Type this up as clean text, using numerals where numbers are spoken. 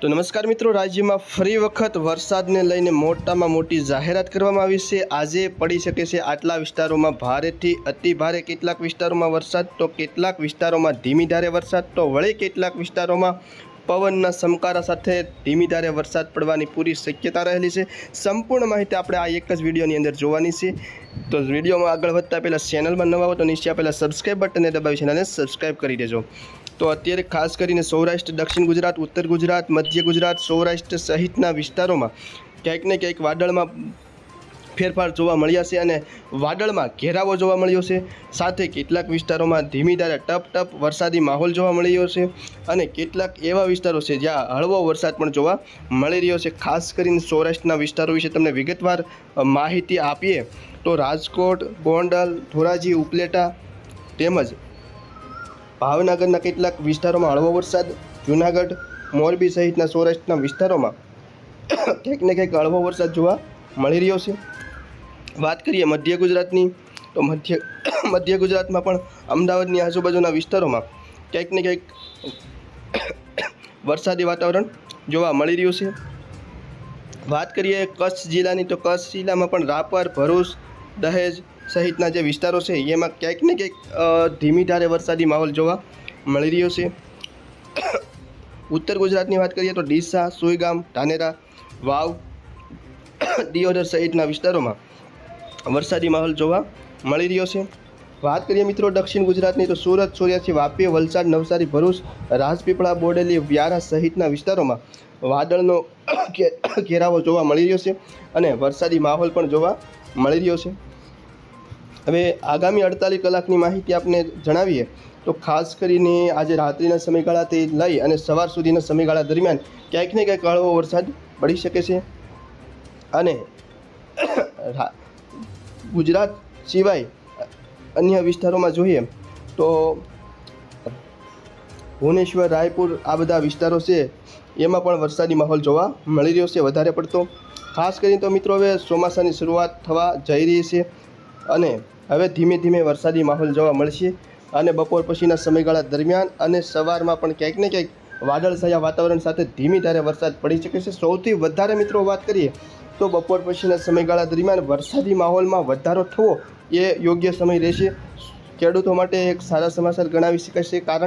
તો નમસ્કાર મિત્રો, રાજ્યમાં ફરી વખત વરસાદને લઈને મોટામાં મોટી જાહેરાત કરવામાં આવી છે। આજે પડી શકે છે આટલા વિસ્તારોમાં ભારેથી અતિ ભારે, કેટલાક વિસ્તારોમાં વરસાદ તો કેટલાક વિસ્તારોમાં ધીમી ધારે વરસાદ તો વળી કેટલાક વિસ્તારોમાં પવનના સમકારા સાથે ધીમી ધારે વરસાદ પડવાની પૂરી શક્યતા રહેલી છે। સંપૂર્ણ માહિતી આપણે આ એક જ વિડીયોની અંદર જોવાની છે। તો વિડીયોમાં આગળ વધતા પહેલાં ચેનલમાં નવા હો તો નીચે આપેલા સબસ્ક્રાઈબ બટનને દબાવી ચેનલને સબસ્ક્રાઈબ કરી દેજો। તો અત્યારે ખાસ કરીને સૌરાષ્ટ્ર, દક્ષિણ ગુજરાત, ઉત્તર ગુજરાત, મધ્ય ગુજરાત, સૌરાષ્ટ્ર સહિતના વિસ્તારોમાં ક્યાંક ને ક્યાંક વાદળમાં ફેરફાર જોવા મળ્યા છે અને વાદળમાં ઘેરાવો જોવા મળ્યો છે। સાથે કેટલાક વિસ્તારોમાં ધીમી ધારે ટપ ટપ વરસાદી માહોલ જોવા મળ્યો છે અને કેટલાક એવા વિસ્તારો છે જ્યાં હળવો વરસાદ પણ જોવા મળી રહ્યો છે। ખાસ કરીને સૌરાષ્ટ્રના વિસ્તારો વિશે તમને વિગતવાર માહિતી આપીએ તો રાજકોટ, ગોંડલ, ધોરાજી, ઉપલેટા તેમજ ભાવનગરના કેટલાક વિસ્તારોમાં હળવો વરસાદ, જૂનાગઢ, મોરબી સહિતના સૌરાષ્ટ્રના વિસ્તારોમાં ક્યાંક ને ક્યાંક હળવો વરસાદ જોવા મળી રહ્યો છે। વાત કરીએ મધ્ય ગુજરાતની તો મધ્ય ગુજરાતમાં પણ અમદાવાદની આજુબાજુના વિસ્તારોમાં ક્યાંક ને ક્યાંક વરસાદી વાતાવરણ જોવા મળી રહ્યું છે। વાત કરીએ કચ્છ જિલ્લાની તો કચ્છ જિલ્લામાં પણ રાપર, ભરૂચ, દહેજ સહિતના જે વિસ્તારો છે એમાં ક્યાંક ને ક્યાંક ધીમી ધારે વરસાદી માહોલ જોવા મળી રહ્યો છે। ઉત્તર ગુજરાતની વાત કરીએ તો ડીસા, સુઈગામ, ધાનેરા, વાવ, દિયોદર સહિતના વિસ્તારોમાં વરસાદી માહોલ જોવા મળી રહ્યો છે। વાત કરીએ મિત્રો દક્ષિણ ગુજરાતની તો સુરત, સોર્યાસી, વાપી, વલસાડ, નવસારી, ભરૂચ, રાજપીપળા, બોડેલી, વ્યારા સહિતના વિસ્તારોમાં વાદળનો ઘેરાવો જોવા મળી રહ્યો છે અને વરસાદી માહોલ પણ જોવા મળી રહ્યો છે। હવે આગામી 48 કલાકની માહિતી આપને જણાવીએ તો ખાસ કરીને આજે રાત્રિના સમયગાળાથી લઈ અને સવાર સુધીના સમયગાળા દરમિયાન ક્યાંક ને ક્યાંક હળવો વરસાદ પડી શકે છે અને ગુજરાત સિવાય અન્ય વિસ્તારોમાં જોઈએ તો ભુવનેશ્વર, રાયપુર આ બધા વિસ્તારો છે એમાં પણ વરસાદી માહોલ જોવા મળી રહ્યો છે વધારે પડતો। ખાસ કરીને તો મિત્રો હવે ચોમાસાની શરૂઆત થવા જઈ રહી છે અને હવે ધીમે ધીમે વરસાદી માહોલ જોવા મળશે અને બપોર પછીના સમયગાળા દરમિયાન અને સવારમાં પણ ક્યાંક ને ક્યાંક વાદળછાયા વાતાવરણ સાથે ધીમી ધારે વરસાદ પડી શકે છે। સૌથી વધારે મિત્રો વાત કરીએ તો બપોર પછીના સમયગાળા દરમિયાન વરસાદી માહોલમાં વધારો થવો એ યોગ્ય સમય રહેશે। ખેડૂતો માટે એક સારા સમાચાર ગણાવી શકાશે, કારણ